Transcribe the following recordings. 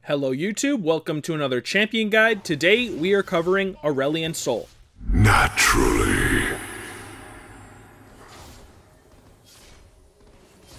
Hello YouTube, welcome to another champion guide. Today we are covering Aurelion Sol. Naturally.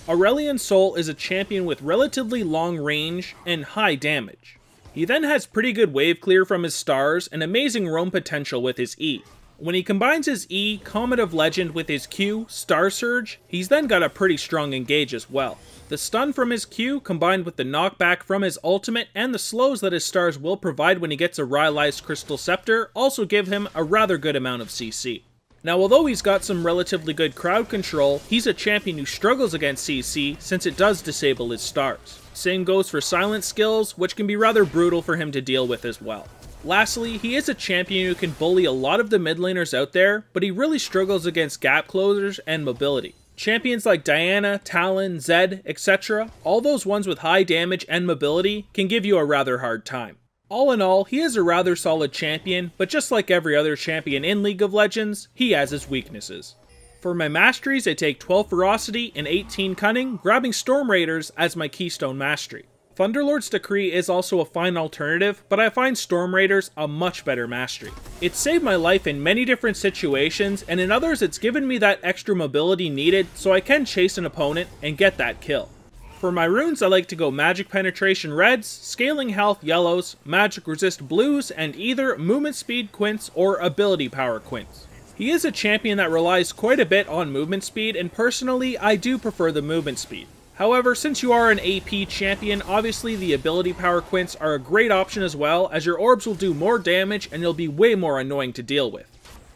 Aurelion Sol is a champion with relatively long range and high damage. He then has pretty good wave clear from his stars and amazing roam potential with his E. When he combines his E, Comet of Legend, with his Q, Star Surge, he's then got a pretty strong engage as well. The stun from his Q, combined with the knockback from his ultimate and the slows that his stars will provide when he gets a Rylai's Crystal Scepter, also give him a rather good amount of CC. Now, although he's got some relatively good crowd control, he's a champion who struggles against CC since it does disable his stars. Same goes for silent skills, which can be rather brutal for him to deal with as well. Lastly, he is a champion who can bully a lot of the mid laners out there, but he really struggles against gap closers and mobility. Champions like Diana, Talon, Zed, etc., all those ones with high damage and mobility, can give you a rather hard time. All in all, he is a rather solid champion, but just like every other champion in League of Legends, he has his weaknesses. For my Masteries, I take 12 Ferocity and 18 Cunning, grabbing Storm Raiders as my keystone mastery. Thunderlord's Decree is also a fine alternative, but I find Storm Raiders a much better mastery. It's saved my life in many different situations, and in others it's given me that extra mobility needed so I can chase an opponent and get that kill. For my runes, I like to go Magic Penetration Reds, Scaling Health Yellows, Magic Resist Blues, and either Movement Speed Quints or Ability Power Quints. He is a champion that relies quite a bit on movement speed, and personally I do prefer the movement speed. However, since you are an AP champion, obviously the ability power quints are a great option as well, as your orbs will do more damage and you'll be way more annoying to deal with.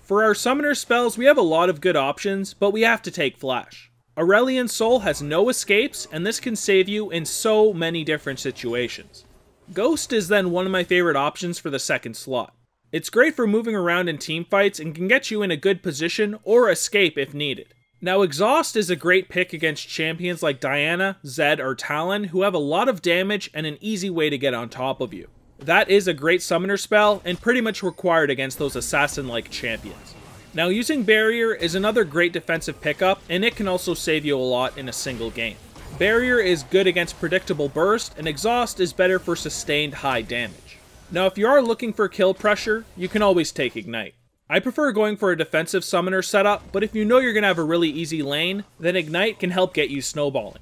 For our summoner spells, we have a lot of good options, but we have to take flash. Aurelion Sol has no escapes, and this can save you in so many different situations. Ghost is then one of my favorite options for the second slot. It's great for moving around in teamfights and can get you in a good position or escape if needed. Now, Exhaust is a great pick against champions like Diana, Zed, or Talon who have a lot of damage and an easy way to get on top of you. That is a great summoner spell and pretty much required against those assassin-like champions. Now, using Barrier is another great defensive pickup, and it can also save you a lot in a single game. Barrier is good against predictable burst, and Exhaust is better for sustained high damage. Now, if you are looking for kill pressure, you can always take Ignite. I prefer going for a defensive summoner setup, but if you know you're going to have a really easy lane, then Ignite can help get you snowballing.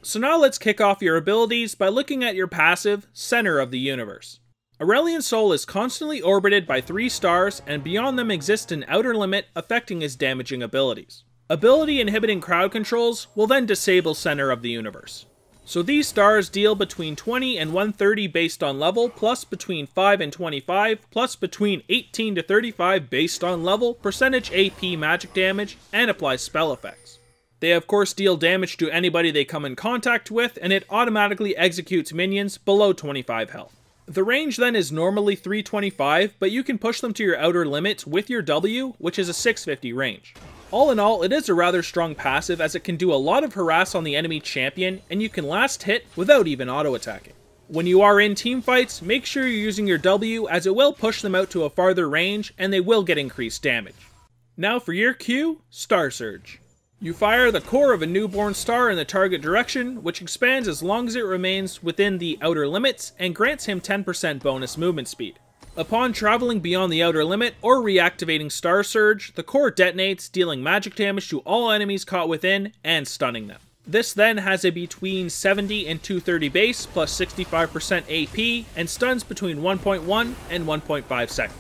So now let's kick off your abilities by looking at your passive, Center of the Universe. Aurelion Sol is constantly orbited by 3 stars, and beyond them exists an outer limit affecting his damaging abilities. Ability inhibiting crowd controls will then disable Center of the Universe. So these stars deal between 20 and 130 based on level, plus between 5 and 25, plus between 18 to 35 based on level, percentage AP magic damage, and apply spell effects. They of course deal damage to anybody they come in contact with, and it automatically executes minions below 25 health. The range then is normally 325, but you can push them to your outer limits with your W, which is a 650 range. All in all, it is a rather strong passive as it can do a lot of harass on the enemy champion, and you can last hit without even auto-attacking. When you are in teamfights, make sure you're using your W as it will push them out to a farther range and they will get increased damage. Now for your Q, Star Surge. You fire the core of a newborn star in the target direction, which expands as long as it remains within the outer limits and grants him 10% bonus movement speed. Upon traveling beyond the outer limit or reactivating Star Surge, the core detonates, dealing magic damage to all enemies caught within and stunning them. This then has a between 70 and 230 base plus 65% AP and stuns between 1.1 and 1.5 seconds.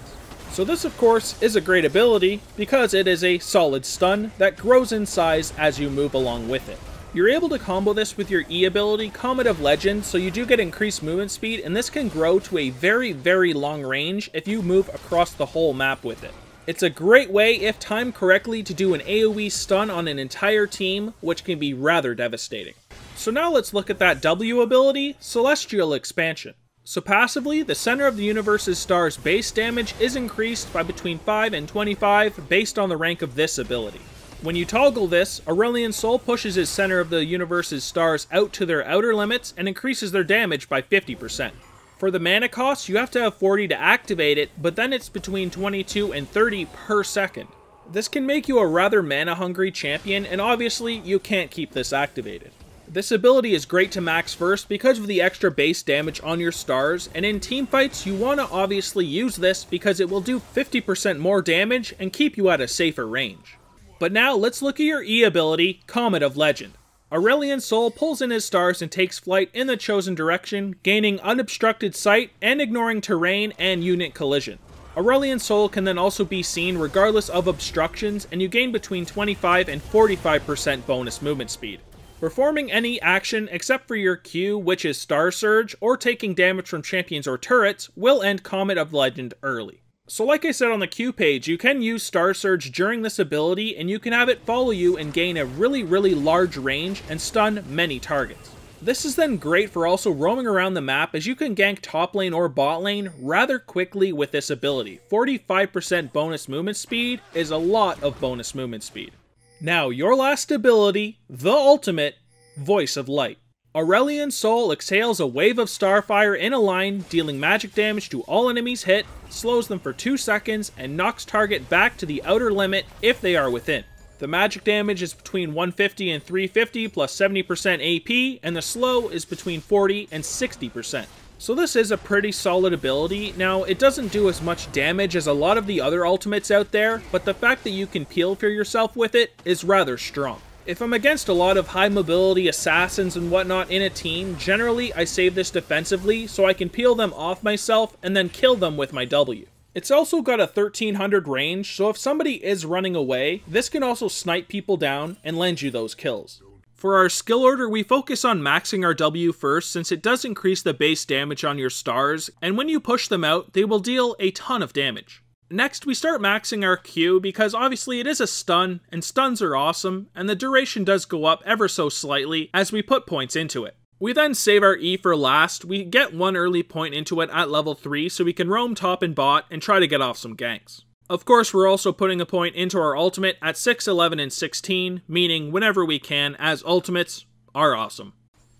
So this of course is a great ability because it is a solid stun that grows in size as you move along with it. You're able to combo this with your E ability, Comet of Legend, so you do get increased movement speed, and this can grow to a very long range if you move across the whole map with it. It's a great way, if timed correctly, to do an AoE stun on an entire team, which can be rather devastating. So now let's look at that W ability, Celestial Expansion. So passively, the Center of the Universe's star's base damage is increased by between 5 and 25 based on the rank of this ability. When you toggle this, Aurelion Sol pushes his Center of the Universe's stars out to their outer limits and increases their damage by 50%. For the mana cost, you have to have 40 to activate it, but then it's between 22 and 30 per second. This can make you a rather mana hungry champion, and obviously you can't keep this activated. This ability is great to max first because of the extra base damage on your stars, and in teamfights you want to obviously use this because it will do 50% more damage and keep you at a safer range. But now let's look at your E ability, Comet of Legend. Aurelion's soul pulls in his stars and takes flight in the chosen direction, gaining unobstructed sight and ignoring terrain and unit collision. Aurelion's soul can then also be seen regardless of obstructions, and you gain between 25 and 45% bonus movement speed. Performing any action except for your Q, which is Star Surge, or taking damage from champions or turrets, will end Comet of Legend early. So like I said on the Q page, you can use Star Surge during this ability, and you can have it follow you and gain a really large range and stun many targets. This is then great for also roaming around the map, as you can gank top lane or bot lane rather quickly with this ability. 45% bonus movement speed is a lot of bonus movement speed. Now, your last ability, the ultimate, Voice of Light. Aurelion's soul exhales a wave of starfire in a line, dealing magic damage to all enemies hit, slows them for 2 seconds, and knocks target back to the outer limit if they are within. The magic damage is between 150 and 350 plus 70% AP, and the slow is between 40 and 60%. So this is a pretty solid ability. Now, it doesn't do as much damage as a lot of the other ultimates out there, but the fact that you can peel for yourself with it is rather strong. If I'm against a lot of high mobility assassins and whatnot in a team, generally I save this defensively so I can peel them off myself and then kill them with my W. It's also got a 1300 range, so if somebody is running away, this can also snipe people down and lend you those kills. For our skill order, we focus on maxing our W first, since it does increase the base damage on your stars, and when you push them out, they will deal a ton of damage. Next, we start maxing our Q, because obviously it is a stun, and stuns are awesome, and the duration does go up ever so slightly as we put points into it. We then save our E for last. We get one early point into it at level 3, so we can roam top and bot and try to get off some ganks. Of course, we're also putting a point into our ultimate at 6, 11, and 16, meaning whenever we can, as ultimates are awesome.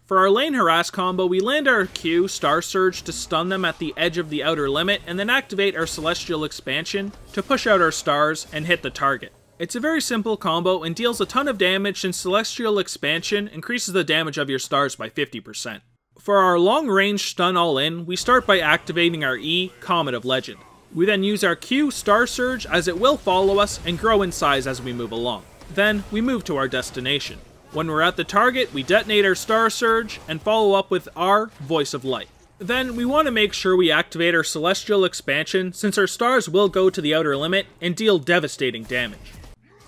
For our lane harass combo, we land our Q, Star Surge, to stun them at the edge of the outer limit, and then activate our Celestial Expansion to push out our stars and hit the target. It's a very simple combo and deals a ton of damage, since Celestial Expansion increases the damage of your stars by 50%. For our long range stun all in, we start by activating our E, Comet of Legend. We then use our Q, Star Surge, as it will follow us and grow in size as we move along. Then, we move to our destination. When we're at the target, we detonate our Star Surge and follow up with our Voice of Light. Then, we want to make sure we activate our Celestial Expansion, since our stars will go to the outer limit and deal devastating damage.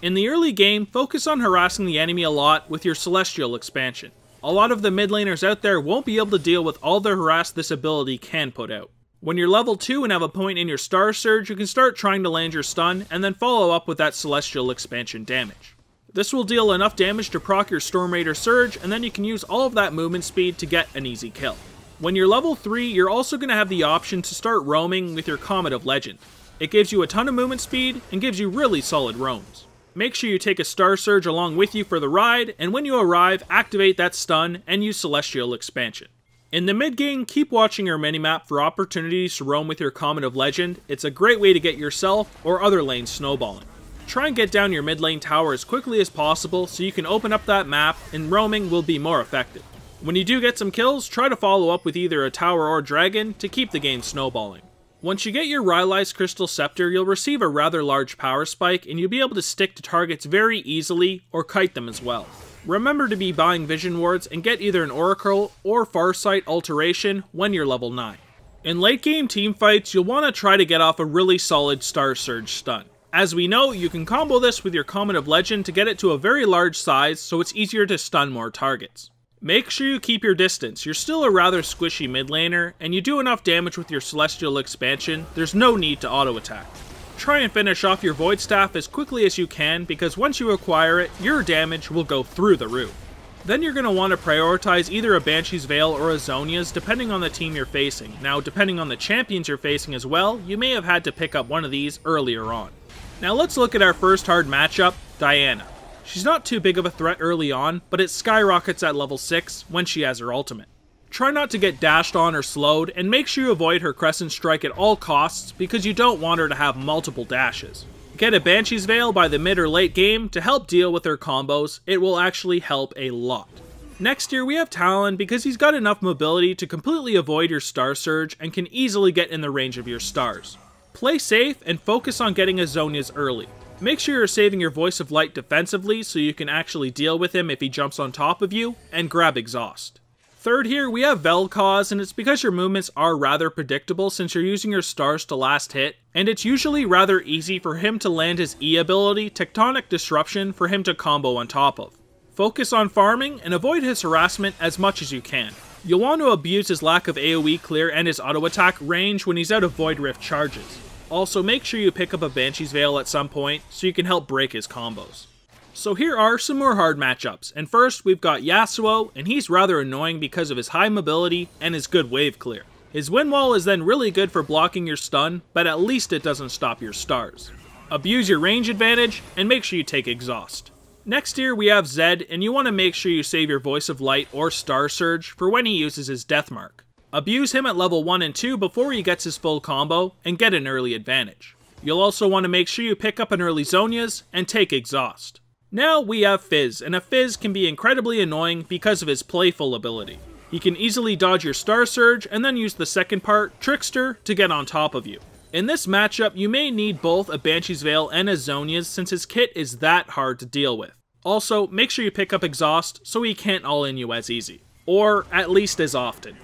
In the early game, focus on harassing the enemy a lot with your Celestial Expansion. A lot of the mid laners out there won't be able to deal with all the harass this ability can put out. When you're level 2 and have a point in your Star Surge, you can start trying to land your stun, and then follow up with that Celestial Expansion damage. This will deal enough damage to proc your Storm Raider Surge, and then you can use all of that movement speed to get an easy kill. When you're level 3, you're also going to have the option to start roaming with your Comet of Legend. It gives you a ton of movement speed, and gives you really solid roams. Make sure you take a Star Surge along with you for the ride, and when you arrive, activate that stun and use Celestial Expansion. In the mid game, keep watching your minimap for opportunities to roam with your Comet of Legend. It's a great way to get yourself or other lanes snowballing. Try and get down your mid lane tower as quickly as possible so you can open up that map, and roaming will be more effective. When you do get some kills, try to follow up with either a tower or dragon to keep the game snowballing. Once you get your Rylai's Crystal Scepter, you'll receive a rather large power spike, and you'll be able to stick to targets very easily, or kite them as well. Remember to be buying Vision Wards and get either an Oracle or Farsight alteration when you're level 9. In late game teamfights, you'll want to try to get off a really solid Star Surge stun. As we know, you can combo this with your Comet of Legend to get it to a very large size, so it's easier to stun more targets. Make sure you keep your distance. You're still a rather squishy mid laner, and you do enough damage with your Celestial Expansion, there's no need to auto attack. Try and finish off your Void Staff as quickly as you can, because once you acquire it, your damage will go through the roof. Then you're going to want to prioritize either a Banshee's Veil or a Zhonya's, depending on the team you're facing. Now, depending on the champions you're facing as well, you may have had to pick up one of these earlier on. Now let's look at our first hard matchup, Diana. She's not too big of a threat early on, but it skyrockets at level 6 when she has her ultimate. Try not to get dashed on or slowed, and make sure you avoid her Crescent Strike at all costs, because you don't want her to have multiple dashes. Get a Banshee's Veil by the mid or late game to help deal with her combos. It will actually help a lot. Next here we have Talon because he's got enough mobility to completely avoid your Star Surge and can easily get in the range of your stars. Play safe and focus on getting Azonias early. Make sure you're saving your Voice of Light defensively so you can actually deal with him if he jumps on top of you, and grab Exhaust. Third here we have Vel'Koz, and it's because your movements are rather predictable since you're using your stars to last hit, and it's usually rather easy for him to land his E ability, Tectonic Disruption, for him to combo on top of. Focus on farming and avoid his harassment as much as you can. You'll want to abuse his lack of AoE clear and his auto attack range when he's out of Void Rift charges. Also make sure you pick up a Banshee's Veil at some point so you can help break his combos. So here are some more hard matchups, and first we've got Yasuo, and he's rather annoying because of his high mobility and his good wave clear. His wind wall is then really good for blocking your stun, but at least it doesn't stop your stars. Abuse your range advantage, and make sure you take Exhaust. Next here we have Zed, and you want to make sure you save your Voice of Light or Star Surge for when he uses his Death Mark. Abuse him at level 1 and 2 before he gets his full combo, and get an early advantage. You'll also want to make sure you pick up an early Zonias, and take Exhaust. Now we have Fizz, and a Fizz can be incredibly annoying because of his playful ability. He can easily dodge your Star Surge, and then use the second part, Trickster, to get on top of you. In this matchup, you may need both a Banshee's Veil and a Zonias since his kit is that hard to deal with. Also, make sure you pick up Exhaust so he can't all-in you as easy. Or at least as often.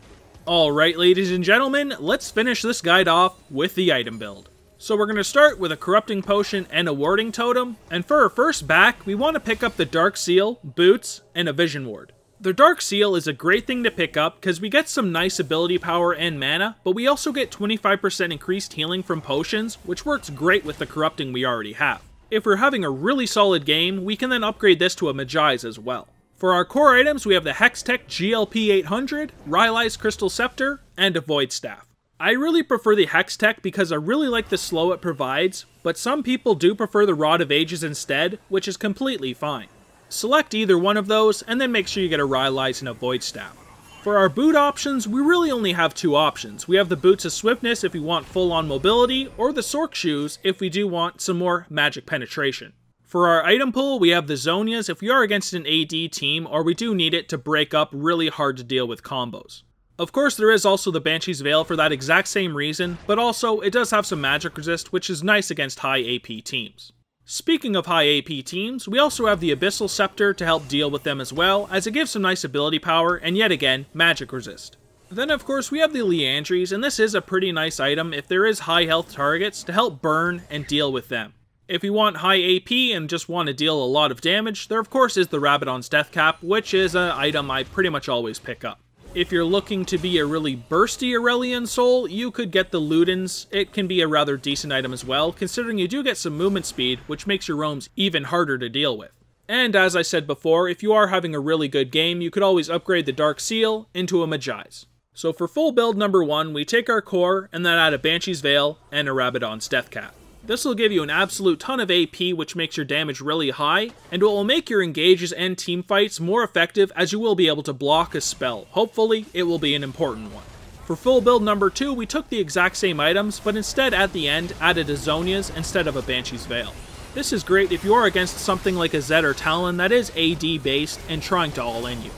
Alright ladies and gentlemen, let's finish this guide off with the item build. So we're going to start with a Corrupting Potion and a Warding Totem, and for our first back, we want to pick up the Dark Seal, Boots, and a Vision Ward. The Dark Seal is a great thing to pick up because we get some nice ability power and mana, but we also get 25% increased healing from potions, which works great with the Corrupting we already have. If we're having a really solid game, we can then upgrade this to a Magi's as well. For our core items, we have the Hextech GLP 800, Rylai's Crystal Scepter, and a Void Staff. I really prefer the Hextech because I really like the slow it provides, but some people do prefer the Rod of Ages instead, which is completely fine. Select either one of those, and then make sure you get a Rylai's and a Void Staff. For our boot options, we really only have two options. We have the Boots of Swiftness if we want full-on mobility, or the Sork Shoes if we do want some more magic penetration. For our item pool, we have the Zonias if we are against an AD team or we do need it to break up really hard to deal with combos. Of course, there is also the Banshee's Veil for that exact same reason, but also it does have some magic resist, which is nice against high AP teams. Speaking of high AP teams, we also have the Abyssal Scepter to help deal with them as well, as it gives some nice ability power and yet again, magic resist. Then of course we have the Liandry's, and this is a pretty nice item if there is high health targets to help burn and deal with them. If you want high AP and just want to deal a lot of damage, there of course is the Rabadon's Death Cap, which is an item I pretty much always pick up. If you're looking to be a really bursty Aurelion soul, you could get the Ludens. It can be a rather decent item as well, considering you do get some movement speed, which makes your roams even harder to deal with. And as I said before, if you are having a really good game, you could always upgrade the Dark Seal into a Magi's. So for full build number 1, we take our core and then add a Banshee's Veil and a Rabadon's Death Cap. This will give you an absolute ton of AP, which makes your damage really high, and it will make your engages and team fights more effective as you will be able to block a spell. Hopefully, it will be an important one. For full build number 2, we took the exact same items, but instead at the end added a Zonias instead of a Banshee's Veil. This is great if you are against something like a Zed or Talon that is AD based and trying to all-in you.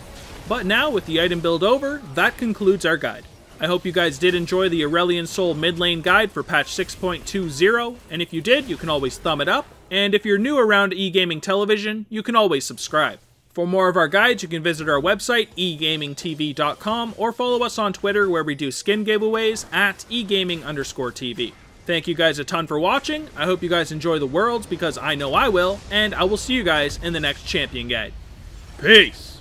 But now, with the item build over, that concludes our guide. I hope you guys did enjoy the Aurelion Sol mid lane guide for patch 6.20, and if you did, you can always thumb it up, and if you're new around eGaming Television, you can always subscribe. For more of our guides, you can visit our website, egamingtv.com, or follow us on Twitter where we do skin giveaways at egaming_TV. Thank you guys a ton for watching, I hope you guys enjoy the Worlds because I know I will, and I will see you guys in the next Champion Guide. Peace!